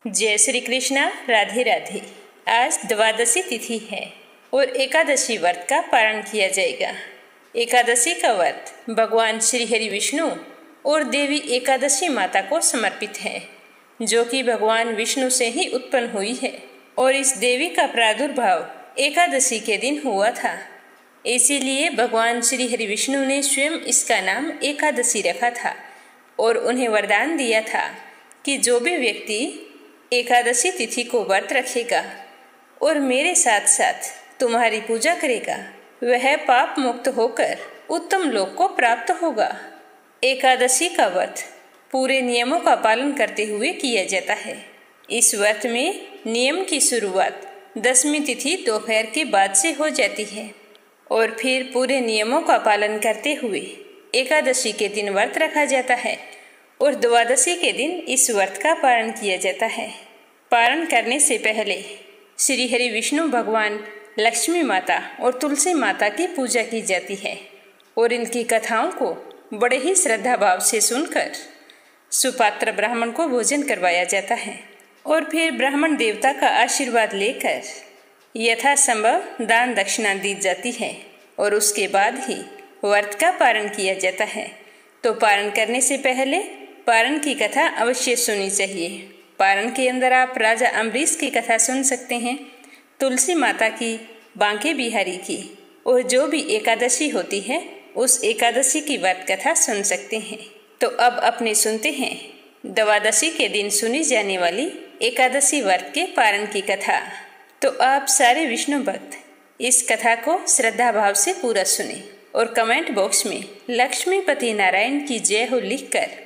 जय श्री कृष्णा। राधे राधे। आज द्वादशी तिथि है और एकादशी व्रत का पारण किया जाएगा। एकादशी का व्रत भगवान श्री हरि विष्णु और देवी एकादशी माता को समर्पित है, जो कि भगवान विष्णु से ही उत्पन्न हुई है और इस देवी का प्रादुर्भाव एकादशी के दिन हुआ था। इसीलिए भगवान श्री हरि विष्णु ने स्वयं इसका नाम एकादशी रखा था और उन्हें वरदान दिया था कि जो भी व्यक्ति एकादशी तिथि को व्रत रखेगा और मेरे साथ साथ तुम्हारी पूजा करेगा, वह पाप मुक्त होकर उत्तम लोक को प्राप्त होगा। एकादशी का व्रत पूरे नियमों का पालन करते हुए किया जाता है। इस व्रत में नियम की शुरुआत 10वीं तिथि दोपहर के बाद से हो जाती है और फिर पूरे नियमों का पालन करते हुए एकादशी के दिन व्रत रखा जाता है और द्वादशी के दिन इस व्रत का पारण किया जाता है। पारण करने से पहले श्री हरि विष्णु भगवान, लक्ष्मी माता और तुलसी माता की पूजा की जाती है और इनकी कथाओं को बड़े ही श्रद्धा भाव से सुनकर सुपात्र ब्राह्मण को भोजन करवाया जाता है और फिर ब्राह्मण देवता का आशीर्वाद लेकर यथासंभव दान दक्षिणा दी जाती है और उसके बाद ही व्रत का पारण किया जाता है। तो पारण करने से पहले पारण की कथा अवश्य सुननी चाहिए। पारण के अंदर आप राजा अम्बरीश की कथा सुन सकते हैं, तुलसी माता की, बांके बिहारी की, और जो भी एकादशी होती है उस एकादशी की व्रत कथा सुन सकते हैं। तो अब अपने सुनते हैं द्वादशी के दिन सुनी जाने वाली एकादशी व्रत के पारण की कथा। तो आप सारे विष्णु भक्त इस कथा को श्रद्धा भाव से पूरा सुने और कमेंट बॉक्स में लक्ष्मीपति नारायण की जय हो लिखकर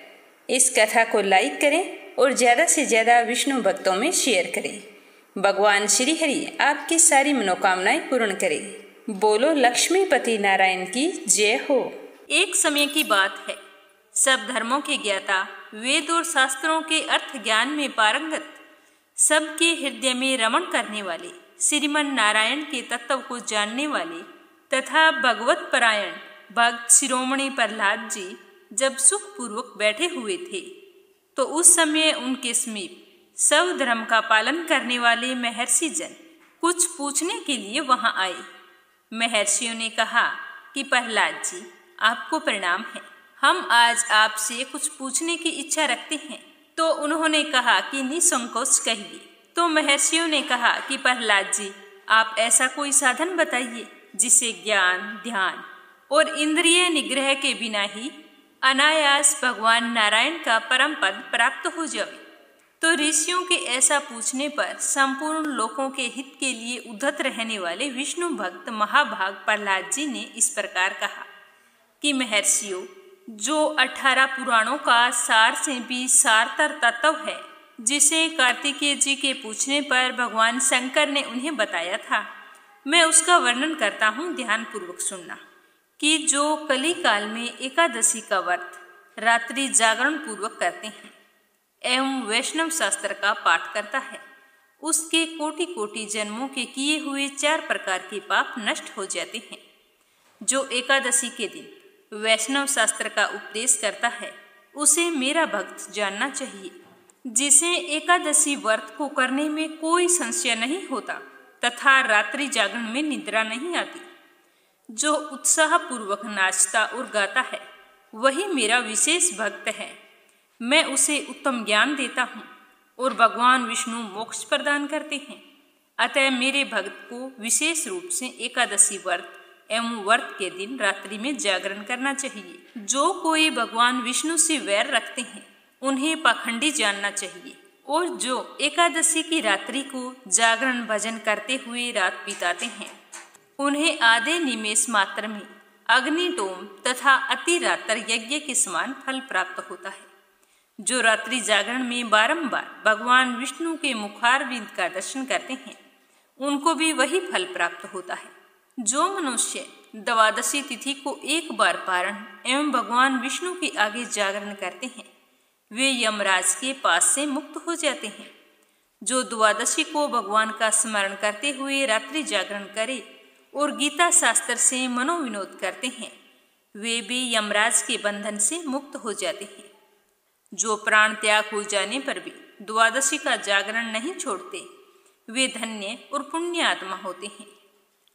इस कथा को लाइक करें और ज़्यादा से ज़्यादा विष्णु भक्तों में शेयर करें। भगवान श्री हरि आपकी सारी मनोकामनाएं पूर्ण करें। बोलो लक्ष्मीपति नारायण की जय हो। एक समय की बात है, सब धर्मों के ज्ञाता, वेद और शास्त्रों के अर्थ ज्ञान में पारंगत, सबके हृदय में रमण करने वाले, श्रीमन नारायण के तत्व को जानने वाले तथा भगवत परायण भक्त शिरोमणि प्रहलाद जी जब सुखपूर्वक बैठे हुए थे, तो उस समय उनके समीप सब धर्म का पालन करने वाले महर्षि जन कुछ पूछने के लिए वहां आए। महर्षियों ने कहा कि प्रहलाद जी, आपको प्रणाम है, हम आज आपसे कुछ पूछने की इच्छा रखते हैं। तो उन्होंने कहा कि निसंकोच कहिए। तो महर्षियों ने कहा कि प्रहलाद जी, आप ऐसा कोई साधन बताइए जिसे ज्ञान, ध्यान और इंद्रिय निग्रह के बिना ही अनायास भगवान नारायण का परम पद प्राप्त हो जाए। तो ऋषियों के ऐसा पूछने पर संपूर्ण लोकों के हित के लिए उद्धत रहने वाले विष्णु भक्त महाभाग प्रहलाद जी ने इस प्रकार कहा कि महर्षियों, जो 18 पुराणों का सार से भी सारतर तत्व है, जिसे कार्तिकेय जी के पूछने पर भगवान शंकर ने उन्हें बताया था, मैं उसका वर्णन करता हूँ, ध्यान पूर्वक सुनना। कि जो कली काल में एकादशी का व्रत रात्रि जागरण पूर्वक करते हैं एवं वैष्णव शास्त्र का पाठ करता है, उसके कोटि कोटि जन्मों के किए हुए 4 प्रकार के पाप नष्ट हो जाते हैं। जो एकादशी के दिन वैष्णव शास्त्र का उपदेश करता है, उसे मेरा भक्त जानना चाहिए, जिसे एकादशी व्रत को करने में कोई संशय नहीं होता तथा रात्रि जागरण में निद्रा नहीं आती। जो उत्साह पूर्वक नाचता और गाता है, वही मेरा विशेष भक्त है। मैं उसे उत्तम ज्ञान देता हूँ और भगवान विष्णु मोक्ष प्रदान करते हैं। अतः मेरे भक्त को विशेष रूप से एकादशी व्रत एवं व्रत के दिन रात्रि में जागरण करना चाहिए। जो कोई भगवान विष्णु से वैर रखते हैं, उन्हें पाखंडी जानना चाहिए, और जो एकादशी की रात्रि को जागरण भजन करते हुए रात बिताते हैं, उन्हें आधे निमेष मात्र में अग्निटोम तथा अति रात्र यज्ञ के समान फल प्राप्त होता है। जो रात्रि जागरण में बारंबार भगवान विष्णु के मुखारविंद का दर्शन करते हैं, उनको भी वही फल प्राप्त होता है। जो मनुष्य द्वादशी तिथि को एक बार पारण एवं भगवान विष्णु के आगे जागरण करते हैं, वे यमराज के पास से मुक्त हो जाते हैं। जो द्वादशी को भगवान का स्मरण करते हुए रात्रि जागरण करे और गीता शास्त्र से मनोविनोद करते हैं, वे भी यमराज के बंधन से मुक्त हो जाते हैं। जो प्राण त्याग हो जाने पर भी द्वादशी का जागरण नहीं छोड़ते वे धन्य और पुण्य आत्मा होते हैं।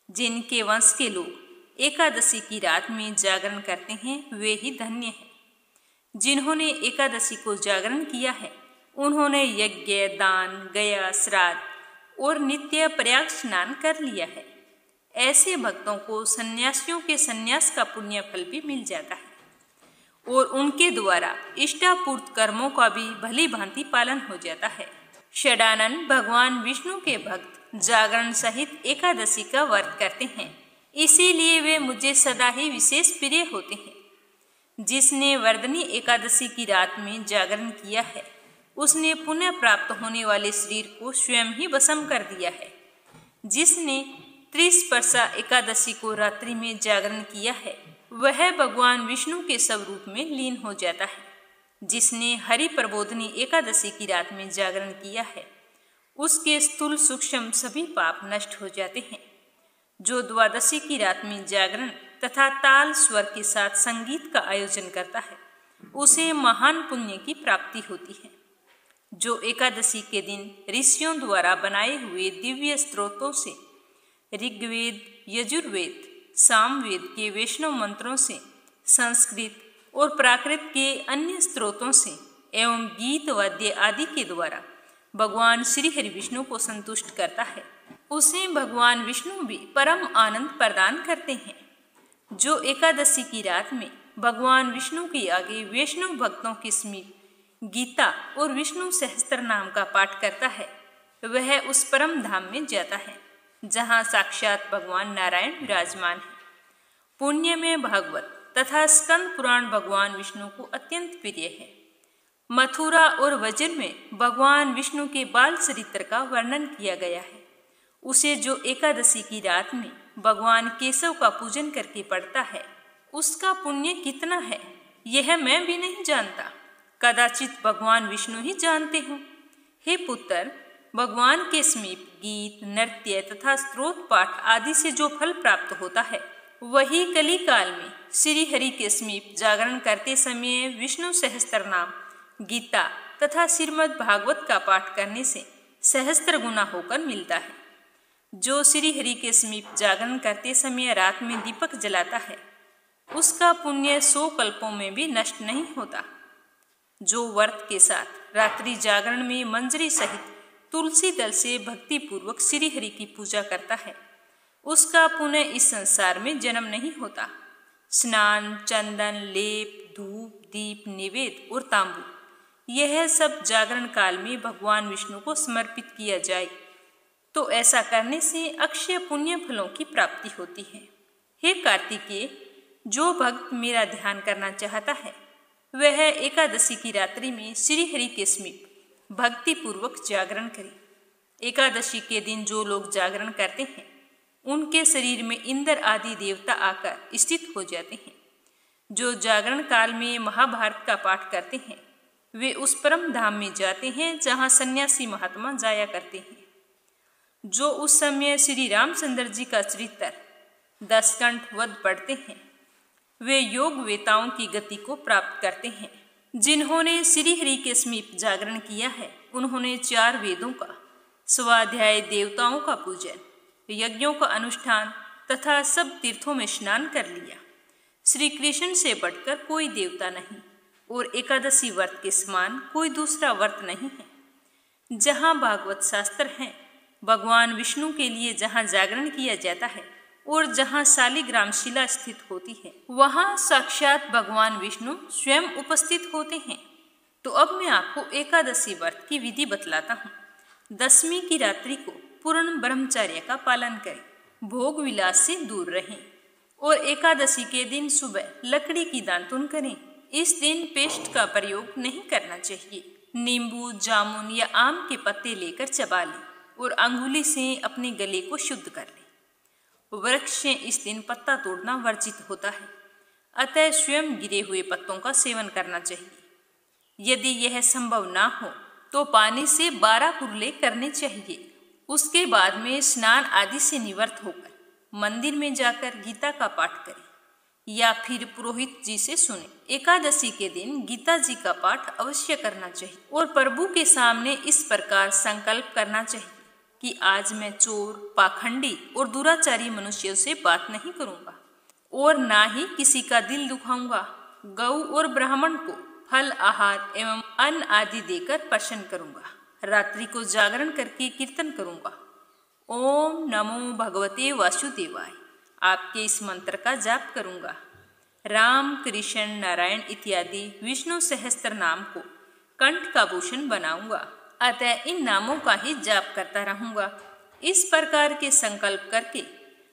जिनके वंश के लोग एकादशी की रात में जागरण करते हैं वे ही धन्य हैं। जिन्होंने एकादशी को जागरण किया है उन्होंने यज्ञ, दान, गया, श्राद्ध और नित्य प्रयाग स्नान कर लिया है। ऐसे भक्तों को सन्यासियों के सन्यास का पुण्य फल भी मिल जाता है और उनके द्वारा इष्टापूर्त कर्मों का भी भली भांति पालन हो जाता है। षडानन भगवान विष्णु के भक्त जागरण सहित एकादशी का व्रत करते हैं, इसीलिए वे मुझे सदा ही विशेष प्रिय होते हैं। जिसने वर्धनी एकादशी की रात में जागरण किया है उसने पुनः प्राप्त होने वाले शरीर को स्वयं ही भस्म कर दिया है। जिसने त्रिस्पर्शा एकादशी को रात्रि में जागरण किया है वह भगवान विष्णु के स्वरूप में लीन हो जाता है। जिसने हरि प्रबोधनी एकादशी की रात में जागरण किया है उसके स्थूल सूक्ष्म सभी पाप नष्ट हो जाते हैं। जो द्वादशी की रात में जागरण तथा ताल स्वर के साथ संगीत का आयोजन करता है उसे महान पुण्य की प्राप्ति होती है। जो एकादशी के दिन ऋषियों द्वारा बनाए हुए दिव्य स्त्रोतों से, ऋग्वेद, यजुर्वेद, सामवेद के वैष्णव मंत्रों से, संस्कृत और प्राकृत के अन्य स्त्रोतों से एवं गीत वाद्य आदि के द्वारा भगवान श्री हरि विष्णु को संतुष्ट करता है उसे भगवान विष्णु भी परम आनंद प्रदान करते हैं। जो एकादशी की रात में भगवान विष्णु के आगे वैष्णव भक्तों के समीप गीता और विष्णु सहस्त्र नाम का पाठ करता है वह उस परम धाम में जाता है जहाँ साक्षात भगवान नारायण विराजमान है। पुण्य में भागवत तथा स्कंद पुराण भगवान विष्णु को अत्यंत प्रिय है। मथुरा और वज्र में भगवान विष्णु के बाल चरित्र का वर्णन किया गया है। उसे जो एकादशी की रात में भगवान केशव का पूजन करके पढ़ता है उसका पुण्य कितना है यह मैं भी नहीं जानता, कदाचित भगवान विष्णु ही जानते हो। हे पुत्र, भगवान के समीप गीत, नृत्य तथा स्तोत्र पाठ आदि से जो फल प्राप्त होता है वही कली काल में श्री हरि के समीप जागरण करते समय विष्णु सहस्त्र नाम, गीता तथा श्रीमद् भागवत का पाठ करने से सहस्त्र गुना होकर मिलता है। जो श्री हरि के समीप जागरण करते समय रात में दीपक जलाता है उसका पुण्य 100 कल्पों में भी नष्ट नहीं होता। जो व्रत के साथ रात्रि जागरण में मंजरी सहित तुलसी दल से भक्ति पूर्वक श्री हरि की पूजा करता है उसका पुनः इस संसार में जन्म नहीं होता। स्नान, चंदन, लेप, धूप, दीप, निवेद और तांबूल यह सब जागरण काल में भगवान विष्णु को समर्पित किया जाए तो ऐसा करने से अक्षय पुण्य फलों की प्राप्ति होती है। हे कार्तिकेय, जो भक्त मेरा ध्यान करना चाहता है वह एकादशी की रात्रि में श्री हरि के समीप भक्ति पूर्वक जागरण करे। एकादशी के दिन जो लोग जागरण करते हैं उनके शरीर में इंद्र आदि देवता आकर स्थित हो जाते हैं। जो जागरण काल में महाभारत का पाठ करते हैं वे उस परम धाम में जाते हैं जहाँ सन्यासी महात्मा जाया करते हैं। जो उस समय श्री रामचंद्र जी का चरित्र 10 कंठ वध पढ़ते हैं वे योग वेताओं की गति को प्राप्त करते हैं। जिन्होंने श्री हरि के समीप जागरण किया है उन्होंने 4 वेदों का स्वाध्याय, देवताओं का पूजन, यज्ञों का अनुष्ठान तथा सब तीर्थों में स्नान कर लिया। श्री कृष्ण से बढ़कर कोई देवता नहीं और एकादशी व्रत के समान कोई दूसरा व्रत नहीं है। जहाँ भागवत शास्त्र हैं, भगवान विष्णु के लिए जहाँ जागरण किया जाता है और जहाँ शालिग्राम शिला स्थित होती है वहाँ साक्षात भगवान विष्णु स्वयं उपस्थित होते हैं। तो अब मैं आपको एकादशी व्रत की विधि बतलाता हूँ। 10वीं की रात्रि को पूर्ण ब्रह्मचर्य का पालन करें, भोग विलास से दूर रहें और एकादशी के दिन सुबह लकड़ी की दातुन करें। इस दिन पेस्ट का प्रयोग नहीं करना चाहिए। नींबू, जामुन या आम के पत्ते लेकर चबा लें और अंगुली से अपने गले को शुद्ध कर लें। वृक्ष से इस दिन पत्ता तोड़ना वर्जित होता है, अतः स्वयं गिरे हुए पत्तों का सेवन करना चाहिए। यदि यह संभव ना हो तो पानी से 12 कुरले करने चाहिए। उसके बाद में स्नान आदि से निवृत्त होकर मंदिर में जाकर गीता का पाठ करें। या फिर पुरोहित जी से सुने। एकादशी के दिन गीता जी का पाठ अवश्य करना चाहिए और प्रभु के सामने इस प्रकार संकल्प करना चाहिए कि आज मैं चोर, पाखंडी और दुराचारी मनुष्यों से बात नहीं करूंगा और ना ही किसी का दिल दुखाऊंगा। गौ और ब्राह्मण को फल, आहार एवं अन्न आदि देकर प्रसन्न करूंगा। रात्रि को जागरण करके कीर्तन करूंगा। ओम नमो भगवते वासुदेवाय, आपके इस मंत्र का जाप करूंगा। राम, कृष्ण, नारायण इत्यादि विष्णु सहस्त्र नाम को कंठ का भूषण बनाऊंगा, अतः इन नामों का ही जाप करता रहूंगा। इस प्रकार के संकल्प करके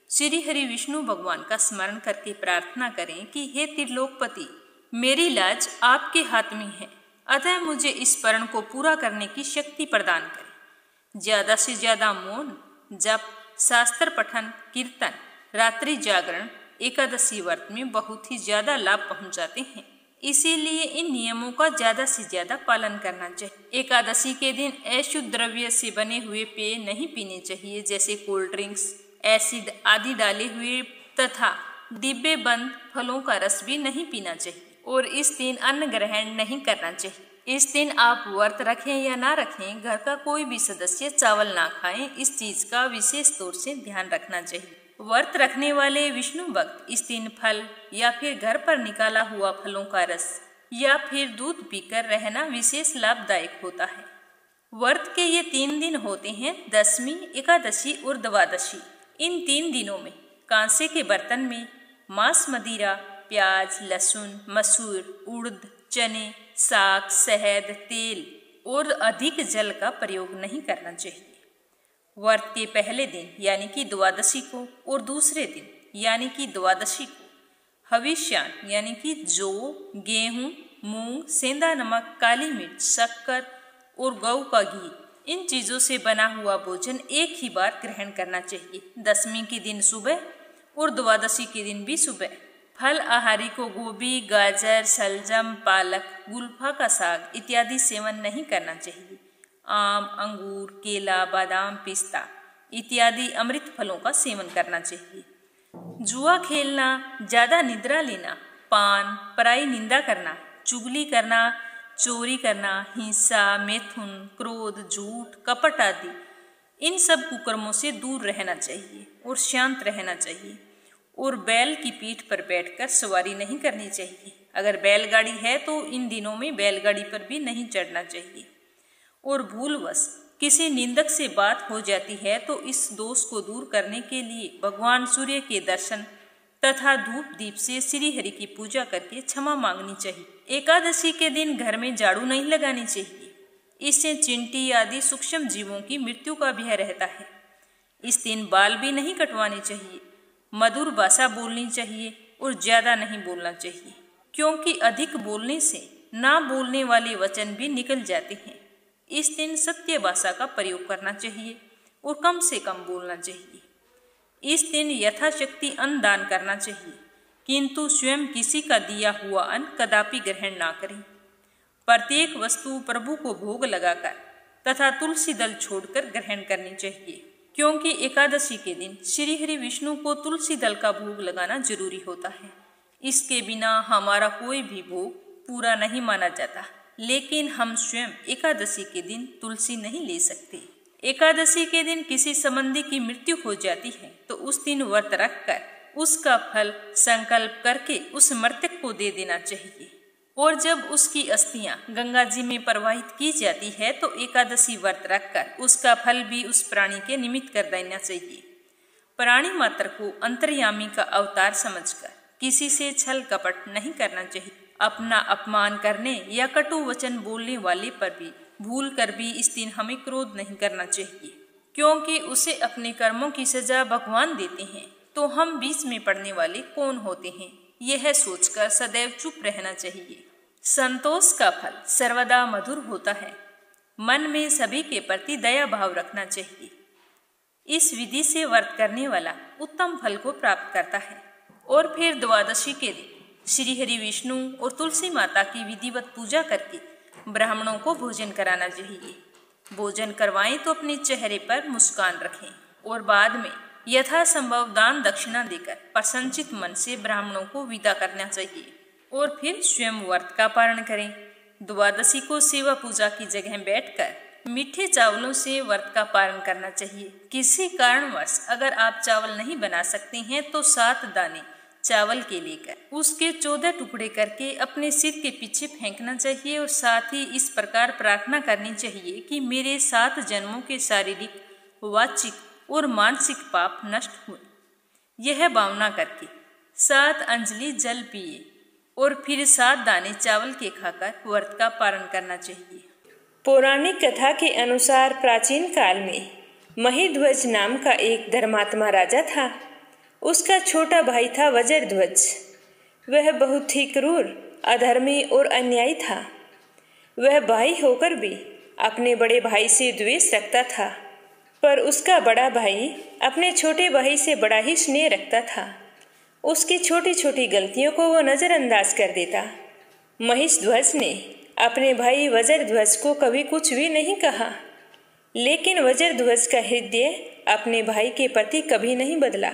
श्री हरि विष्णु भगवान का स्मरण करके प्रार्थना करें कि हे त्रिलोकपति, मेरी लाज आपके हाथ में है, अतः मुझे इस प्रण को पूरा करने की शक्ति प्रदान करें। ज्यादा से ज्यादा मौन, जप, शास्त्र पठन, कीर्तन, रात्रि जागरण एकादशी व्रत में बहुत ही ज्यादा लाभ पहुंचाते हैं। इसीलिए इन नियमों का ज्यादा से ज्यादा पालन करना चाहिए। एकादशी के दिन अशुद्ध द्रव्य से बने हुए पेय नहीं पीने चाहिए, जैसे कोल्ड ड्रिंक्स, एसिड आदि डाले हुए तथा डिब्बे बंद फलों का रस भी नहीं पीना चाहिए और इस दिन अन्न ग्रहण नहीं करना चाहिए। इस दिन आप व्रत रखें या ना रखें, घर का कोई भी सदस्य चावल ना खाएं, इस चीज का विशेष तौर से ध्यान रखना चाहिए। व्रत रखने वाले विष्णु भक्त इस दिन फल या फिर घर पर निकाला हुआ फलों का रस या फिर दूध पीकर रहना विशेष लाभदायक होता है। व्रत के ये 3 दिन होते हैं, दशमी, एकादशी और द्वादशी। इन 3 दिनों में कांसे के बर्तन में मांस, मदिरा, प्याज, लहसुन, मसूर, उड़द, चने, साग, शहद, तेल और अधिक जल का प्रयोग नहीं करना चाहिए। व्रत के पहले दिन यानी कि द्वादशी को और दूसरे दिन यानी कि द्वादशी को हविष्यान्न यानी कि जौ, गेहूं, मूंग, सेंधा नमक, काली मिर्च, शक्कर और गौ का घी, इन चीजों से बना हुआ भोजन एक ही बार ग्रहण करना चाहिए। दशमी के दिन सुबह और द्वादशी के दिन भी सुबह। फल आहारी को गोभी, गाजर, शलजम, पालक, गुलफा का साग इत्यादि सेवन नहीं करना चाहिए। आम, अंगूर, केला, बादाम, पिस्ता इत्यादि अमृत फलों का सेवन करना चाहिए। जुआ खेलना, ज्यादा निद्रा लेना, पान, पराई निंदा करना, चुगली करना, चोरी करना, हिंसा, मैथुन, क्रोध, झूठ, कपट आदि इन सब कुकर्मों से दूर रहना चाहिए और शांत रहना चाहिए। और बैल की पीठ पर बैठकर सवारी नहीं करनी चाहिए। अगर बैलगाड़ी है तो इन दिनों में बैलगाड़ी पर भी नहीं चढ़ना चाहिए। और भूलवश किसी निंदक से बात हो जाती है तो इस दोष को दूर करने के लिए भगवान सूर्य के दर्शन तथा धूप दीप से श्री हरि की पूजा करके क्षमा मांगनी चाहिए। एकादशी के दिन घर में झाड़ू नहीं लगानी चाहिए, इससे चींटी आदि सूक्ष्म जीवों की मृत्यु का भय रहता है। इस दिन बाल भी नहीं कटवाने चाहिए। मधुर भाषा बोलनी चाहिए और ज्यादा नहीं बोलना चाहिए, क्योंकि अधिक बोलने से ना बोलने वाले वचन भी निकल जाते हैं। इस दिन सत्य भाषा का प्रयोग करना चाहिए और कम से कम बोलना चाहिए। इस दिन यथाशक्ति अन्न दान करना चाहिए, किंतु स्वयं किसी का दिया हुआ अन्न कदापि ग्रहण ना करें। प्रत्येक वस्तु प्रभु को भोग लगाकर तथा तुलसी दल छोड़कर ग्रहण करनी चाहिए, क्योंकि एकादशी के दिन श्री हरि विष्णु को तुलसी दल का भोग लगाना जरूरी होता है। इसके बिना हमारा कोई भी भोग पूरा नहीं माना जाता। लेकिन हम स्वयं एकादशी के दिन तुलसी नहीं ले सकते। एकादशी के दिन किसी संबंधी की मृत्यु हो जाती है तो उस दिन व्रत रखकर उसका फल संकल्प करके उस मृतक को दे देना चाहिए। और जब उसकी अस्थियां गंगा जी में प्रवाहित की जाती है तो एकादशी व्रत रखकर उसका फल भी उस प्राणी के निमित्त कर देना चाहिए। प्राणी मात्र को अंतर्यामी का अवतार समझकर किसी से छल कपट नहीं करना चाहिए। अपना अपमान करने या कटु वचन बोलने वाले पर भी भूल कर भी इस दिन हमें क्रोध नहीं करना चाहिए, क्योंकि उसे अपने कर्मों की सजा भगवान देते हैं, तो हम बीच में पड़ने वाले कौन होते हैं, यह सोचकर सदैव चुप रहना चाहिए। संतोष का फल सर्वदा मधुर होता है। मन में सभी के प्रति दया भाव रखना चाहिए। इस विधि से व्रत करने वाला उत्तम फल को प्राप्त करता है। और फिर द्वादशी के दिन श्री हरि विष्णु और तुलसी माता की विधिवत पूजा करके ब्राह्मणों को भोजन कराना चाहिए। भोजन करवाएं तो अपने चेहरे पर मुस्कान रखें और बाद में यथासंभव दान दक्षिणा देकर प्रसन्नचित मन से ब्राह्मणों को विदा करना चाहिए और फिर स्वयं व्रत का पारण करें। द्वादशी को सेवा पूजा की जगह बैठकर मीठे चावलों से व्रत का पारण करना चाहिए। किसी कारणवश अगर आप चावल नहीं बना सकते हैं तो 7 दाने चावल के लेकर उसके 14 टुकड़े करके अपने सिर के पीछे फेंकना चाहिए और साथ ही इस प्रकार प्रार्थना करनी चाहिए कि मेरे 7 जन्मों के शारीरिक, वाचिक और मानसिक पाप नष्ट हुए। यह भावना करके 7 अंजलि जल पिए और फिर 7 दाने चावल के खाकर व्रत का पारण करना चाहिए। पौराणिक कथा के अनुसार प्राचीन काल में महिध्वज नाम का एक धर्मात्मा राजा था। उसका छोटा भाई था वज्रध्वज। वह बहुत ही क्रूर, अधर्मी और अन्यायी था। वह भाई होकर भी अपने बड़े भाई से द्वेष रखता था, पर उसका बड़ा भाई अपने छोटे भाई से बड़ा ही स्नेह रखता था। उसकी छोटी छोटी गलतियों को वो नज़रअंदाज कर देता। महिध्वज ने अपने भाई वज्रध्वज को कभी कुछ भी नहीं कहा, लेकिन वज्रध्वज का हृदय अपने भाई के प्रति कभी नहीं बदला।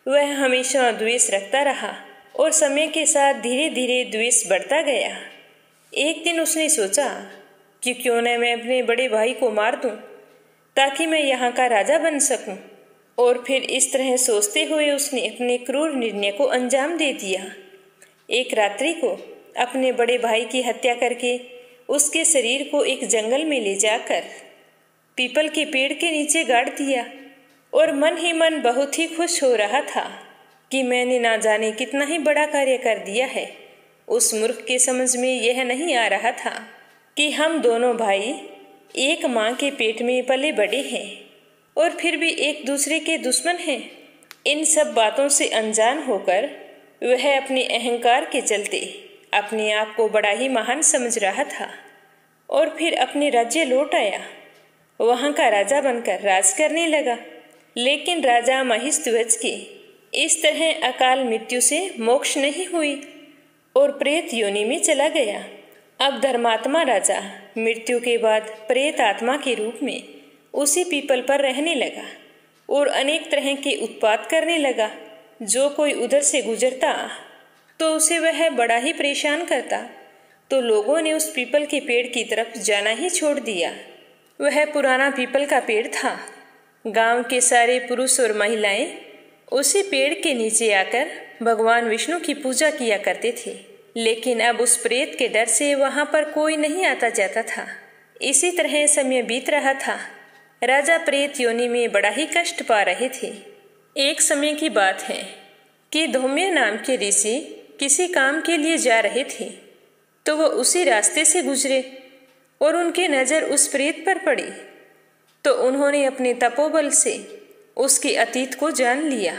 वह हमेशा द्वेष रखता रहा और समय के साथ धीरे धीरे द्वेष बढ़ता गया। एक दिन उसने सोचा कि क्यों न मैं अपने बड़े भाई को मार दूं, ताकि मैं यहाँ का राजा बन सकूं। और फिर इस तरह सोचते हुए उसने अपने क्रूर निर्णय को अंजाम दे दिया। एक रात्रि को अपने बड़े भाई की हत्या करके उसके शरीर को एक जंगल में ले जाकर पीपल के पेड़ के नीचे गाड़ दिया और मन ही मन बहुत ही खुश हो रहा था कि मैंने ना जाने कितना ही बड़ा कार्य कर दिया है। उस मूर्ख के समझ में यह नहीं आ रहा था कि हम दोनों भाई एक माँ के पेट में पले बड़े हैं और फिर भी एक दूसरे के दुश्मन हैं। इन सब बातों से अनजान होकर वह अपने अहंकार के चलते अपने आप को बड़ा ही महान समझ रहा था और फिर अपने राज्य लौट आया। वहाँ का राजा बनकर राज करने लगा। लेकिन राजा महिध्वज की इस तरह अकाल मृत्यु से मोक्ष नहीं हुई और प्रेत योनि में चला गया। अब धर्मात्मा राजा मृत्यु के बाद प्रेत आत्मा के रूप में उसी पीपल पर रहने लगा और अनेक तरह के उत्पात करने लगा। जो कोई उधर से गुजरता तो उसे वह बड़ा ही परेशान करता, तो लोगों ने उस पीपल के पेड़ की तरफ जाना ही छोड़ दिया। वह पुराना पीपल का पेड़ था। गांव के सारे पुरुष और महिलाएं उसी पेड़ के नीचे आकर भगवान विष्णु की पूजा किया करते थे, लेकिन अब उस प्रेत के डर से वहां पर कोई नहीं आता जाता था। इसी तरह समय बीत रहा था। राजा प्रेत योनि में बड़ा ही कष्ट पा रहे थे। एक समय की बात है कि धौम्य नाम के ऋषि किसी काम के लिए जा रहे थे, तो वो उसी रास्ते से गुजरे और उनकी नज़र उस प्रेत पर पड़ी। तो उन्होंने अपने तपोबल से उसके अतीत को जान लिया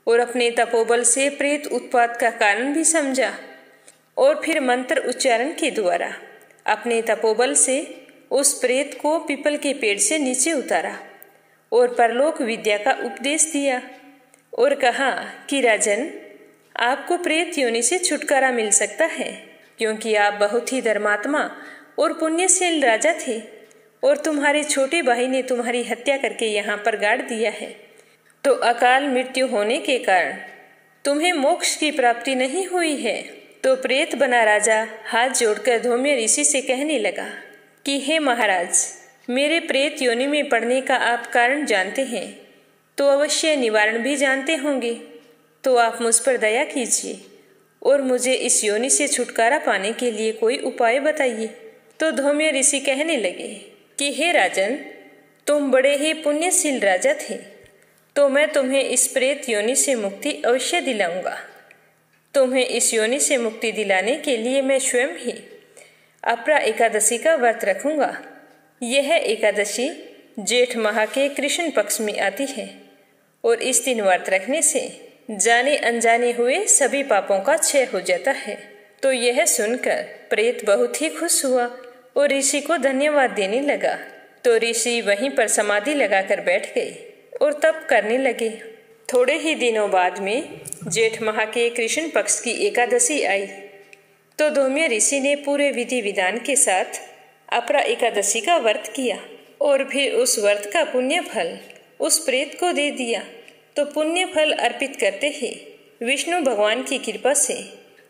और अपने तपोबल से प्रेत उत्पात का कारण भी समझा और फिर मंत्र उच्चारण के द्वारा अपने तपोबल से उस प्रेत को पीपल के पेड़ से नीचे उतारा और परलोक विद्या का उपदेश दिया और कहा कि राजन, आपको प्रेत योनि से छुटकारा मिल सकता है, क्योंकि आप बहुत ही धर्मात्मा और पुण्यशील राजा थे और तुम्हारे छोटे भाई ने तुम्हारी हत्या करके यहाँ पर गाड़ दिया है। तो अकाल मृत्यु होने के कारण तुम्हें मोक्ष की प्राप्ति नहीं हुई है। तो प्रेत बना राजा हाथ जोड़कर धौम्य ऋषि से कहने लगा कि हे महाराज, मेरे प्रेत योनि में पड़ने का आप कारण जानते हैं, तो अवश्य निवारण भी जानते होंगे। तो आप मुझ पर दया कीजिए और मुझे इस योनि से छुटकारा पाने के लिए कोई उपाय बताइए। तो धौम्य ऋषि कहने लगे कि हे राजन, तुम बड़े ही पुण्यशील राजा थे, तो मैं तुम्हें इस प्रेत योनि से मुक्ति अवश्य दिलाऊंगा। तुम्हें इस योनि से मुक्ति दिलाने के लिए मैं स्वयं ही अपरा एकादशी का व्रत रखूंगा। यह एकादशी जेठ माह के कृष्ण पक्ष में आती है और इस दिन व्रत रखने से जाने अनजाने हुए सभी पापों का क्षय हो जाता है। तो यह सुनकर प्रेत बहुत ही खुश हुआ और ऋषि को धन्यवाद देने लगा। तो ऋषि वहीं पर समाधि लगाकर बैठ गए और तप करने लगे। थोड़े ही दिनों बाद में जेठ माह के कृष्ण पक्ष की एकादशी आई। तो धौम्य ऋषि ने पूरे विधि विधान के साथ अपरा एकादशी का व्रत किया और फिर उस व्रत का पुण्य फल उस प्रेत को दे दिया तो पुण्य फल अर्पित करते ही विष्णु भगवान की कृपा से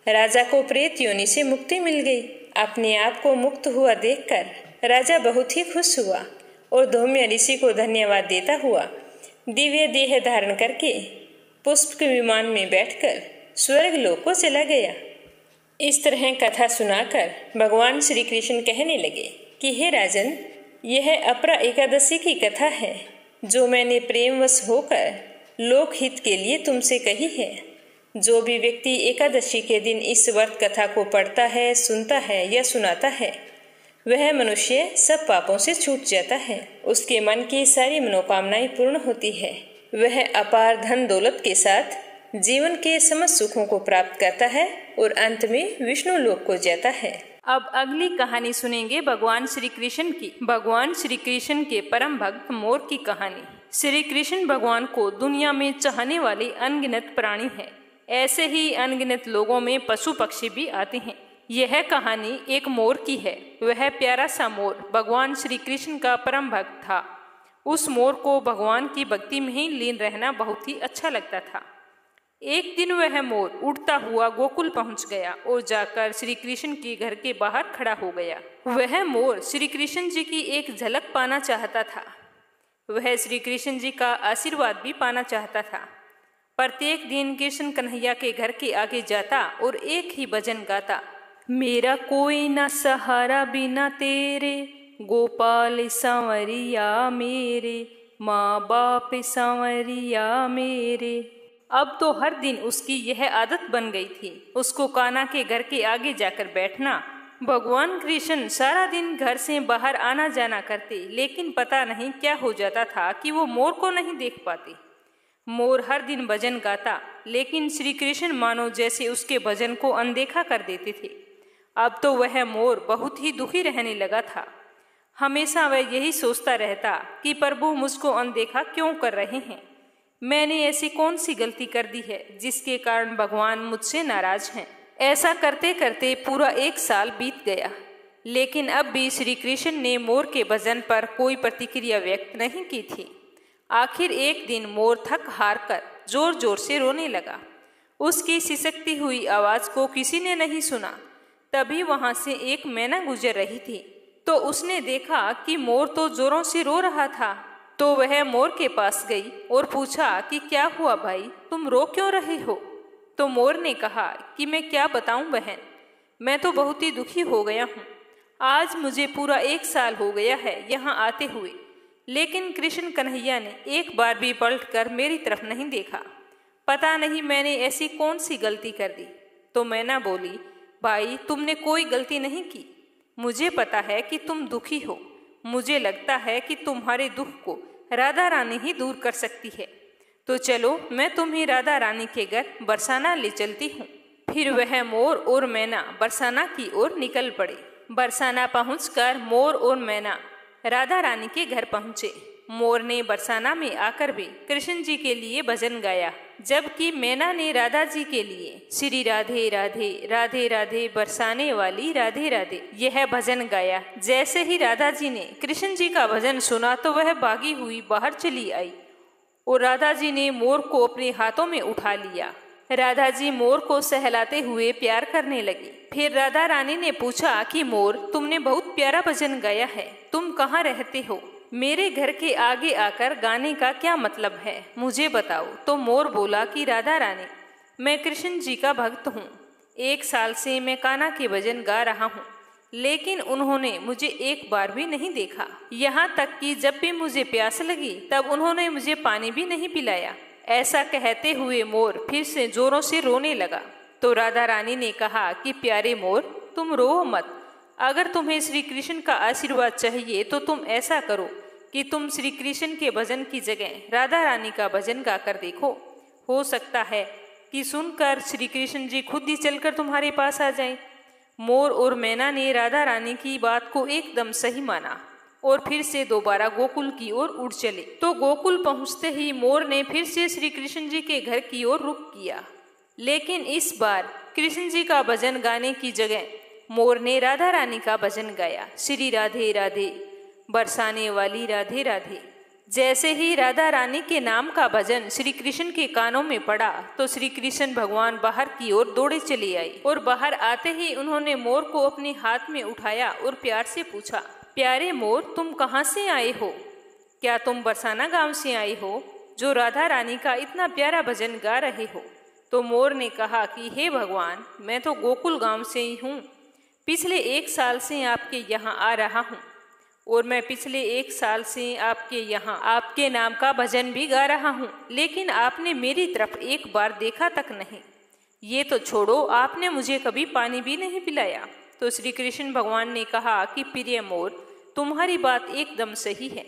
राजा को प्रेत योनि से मुक्ति मिल गई। अपने आप को मुक्त हुआ देखकर राजा बहुत ही खुश हुआ और धौम्य ऋषि को धन्यवाद देता हुआ दिव्य देह धारण करके पुष्प के विमान में बैठकर स्वर्ग लोक को चला गया। इस तरह कथा सुनाकर भगवान श्री कृष्ण कहने लगे कि हे राजन, यह अपरा एकादशी की कथा है जो मैंने प्रेमवश होकर लोकहित के लिए तुमसे कही है। जो भी व्यक्ति एकादशी के दिन इस व्रत कथा को पढ़ता है, सुनता है या सुनाता है, वह मनुष्य सब पापों से छूट जाता है। उसके मन की सारी मनोकामनाएं पूर्ण होती है। वह अपार धन दौलत के साथ जीवन के समस्त सुखों को प्राप्त करता है और अंत में विष्णु लोक को जाता है। अब अगली कहानी सुनेंगे भगवान श्री कृष्ण की। भगवान श्री कृष्ण के परम भक्त मोर की कहानी। श्री कृष्ण भगवान को दुनिया में चाहने वाले अनगिनत प्राणी हैं। ऐसे ही अनगिनत लोगों में पशु पक्षी भी आते हैं। यह कहानी एक मोर की है। वह प्यारा सा मोर भगवान श्री कृष्ण का परम भक्त था। उस मोर को भगवान की भक्ति में ही लीन रहना बहुत ही अच्छा लगता था। एक दिन वह मोर उड़ता हुआ गोकुल पहुंच गया और जाकर श्री कृष्ण के घर के बाहर खड़ा हो गया। वह मोर श्री कृष्ण जी की एक झलक पाना चाहता था। वह श्री कृष्ण जी का आशीर्वाद भी पाना चाहता था। प्रत्येक दिन कृष्ण कन्हैया के घर के आगे जाता और एक ही भजन गाता, मेरा कोई न सहारा बिना तेरे, गोपाल सांवरिया मेरे, माँ बाप सांवरिया मेरे। अब तो हर दिन उसकी यह आदत बन गई थी। उसको कान्हा के घर के आगे जाकर बैठना। भगवान कृष्ण सारा दिन घर से बाहर आना जाना करते, लेकिन पता नहीं क्या हो जाता था कि वो मोर को नहीं देख पाते। मोर हर दिन भजन गाता, लेकिन श्री कृष्ण मानो जैसे उसके भजन को अनदेखा कर देते थे। अब तो वह मोर बहुत ही दुखी रहने लगा था। हमेशा वह यही सोचता रहता कि प्रभु मुझको अनदेखा क्यों कर रहे हैं। मैंने ऐसी कौन सी गलती कर दी है जिसके कारण भगवान मुझसे नाराज हैं। ऐसा करते करते पूरा 1 साल बीत गया, लेकिन अब भी श्री कृष्ण ने मोर के भजन पर कोई प्रतिक्रिया व्यक्त नहीं की थी। आखिर एक दिन मोर थक हार कर जोर जोर से रोने लगा। उसकी सिसकती हुई आवाज को किसी ने नहीं सुना। तभी वहां से एक मैना गुजर रही थी, तो उसने देखा कि मोर तो जोरों से रो रहा था। तो वह मोर के पास गई और पूछा कि क्या हुआ भाई, तुम रो क्यों रहे हो। तो मोर ने कहा कि मैं क्या बताऊं बहन, मैं तो बहुत ही दुखी हो गया हूँ। आज मुझे पूरा 1 साल हो गया है यहाँ आते हुए, लेकिन कृष्ण कन्हैया ने एक बार भी पलट कर मेरी तरफ नहीं देखा। पता नहीं मैंने ऐसी कौन सी गलती कर दी। तो मैना बोली, भाई तुमने कोई गलती नहीं की। मुझे पता है कि तुम दुखी हो। मुझे लगता है कि तुम्हारे दुख को राधा रानी ही दूर कर सकती है। तो चलो मैं तुम्हें राधा रानी के घर बरसाना ले चलती हूँ। फिर वह मोर और मैना बरसाना की ओर निकल पड़े। बरसाना पहुंचकर मोर और मैना राधा रानी के घर पहुँचे। मोर ने बरसाना में आकर भी कृष्ण जी के लिए भजन गाया, जबकि मैना ने राधा जी के लिए श्री राधे राधे राधे राधे बरसाने वाली राधे राधे यह भजन गाया। जैसे ही राधा जी ने कृष्ण जी का भजन सुना तो वह भागी हुई बाहर चली आई और राधा जी ने मोर को अपने हाथों में उठा लिया। राधा जी मोर को सहलाते हुए प्यार करने लगी। फिर राधा रानी ने पूछा कि मोर, तुमने बहुत प्यारा भजन गाया है, तुम कहाँ रहते हो? मेरे घर के आगे आकर गाने का क्या मतलब है, मुझे बताओ। तो मोर बोला कि राधा रानी, मैं कृष्ण जी का भक्त हूँ। 1 साल से मैं कान्हा के भजन गा रहा हूँ, लेकिन उन्होंने मुझे एक बार भी नहीं देखा। यहाँ तक कि जब भी मुझे प्यास लगी तब उन्होंने मुझे पानी भी नहीं पिलाया। ऐसा कहते हुए मोर फिर से जोरों से रोने लगा। तो राधा रानी ने कहा कि प्यारे मोर, तुम रो मत। अगर तुम्हें श्री कृष्ण का आशीर्वाद चाहिए तो तुम ऐसा करो कि तुम श्री कृष्ण के भजन की जगह राधा रानी का भजन गाकर देखो। हो सकता है कि सुनकर श्री कृष्ण जी खुद ही चलकर तुम्हारे पास आ जाएं। मोर और मैना ने राधा रानी की बात को एकदम सही माना और फिर से दोबारा गोकुल की ओर उड़ चले। तो गोकुल पहुंचते ही मोर ने फिर से श्री कृष्ण जी के घर की ओर रुख किया, लेकिन इस बार कृष्ण जी का भजन गाने की जगह मोर ने राधा रानी का भजन गाया। श्री राधे राधे बरसाने वाली राधे राधे जैसे ही राधा रानी के नाम का भजन श्री कृष्ण के कानों में पड़ा तो श्री कृष्ण भगवान बाहर की ओर दौड़े चले आए और बाहर आते ही उन्होंने मोर को अपने हाथ में उठाया और प्यार से पूछा, प्यारे मोर, तुम कहाँ से आए हो? क्या तुम बरसाना गांव से आए हो जो राधा रानी का इतना प्यारा भजन गा रहे हो? तो मोर ने कहा कि हे भगवान, मैं तो गोकुल गांव से ही हूँ। पिछले 1 साल से आपके यहाँ आ रहा हूँ और मैं पिछले 1 साल से आपके यहाँ आपके नाम का भजन भी गा रहा हूँ, लेकिन आपने मेरी तरफ एक बार देखा तक नहीं। ये तो छोड़ो, आपने मुझे कभी पानी भी नहीं पिलाया। तो श्री कृष्ण भगवान ने कहा कि प्रिय मोर, तुम्हारी बात एकदम सही है।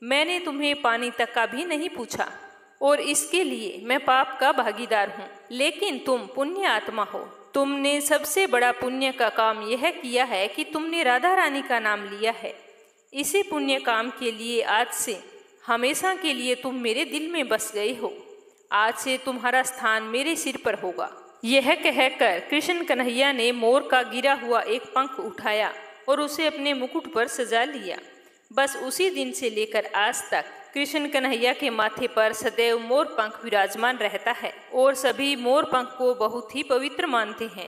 मैंने तुम्हें पानी तक का भी नहीं पूछा और इसके लिए मैं पाप का भागीदार हूँ, लेकिन तुम पुण्य आत्मा हो। तुमने सबसे बड़ा पुण्य का काम यह किया है कि तुमने राधा रानी का नाम लिया है। इसी पुण्य काम के लिए आज से हमेशा के लिए तुम मेरे दिल में बस गए हो। आज से तुम्हारा स्थान मेरे सिर पर होगा। यह कहकर कृष्ण कन्हैया ने मोर का गिरा हुआ एक पंख उठाया और उसे अपने मुकुट पर सजा लिया। बस उसी दिन से लेकर आज तक कृष्ण कन्हैया के माथे पर सदैव मोर पंख विराजमान रहता है और सभी मोर पंख को बहुत ही पवित्र मानते हैं।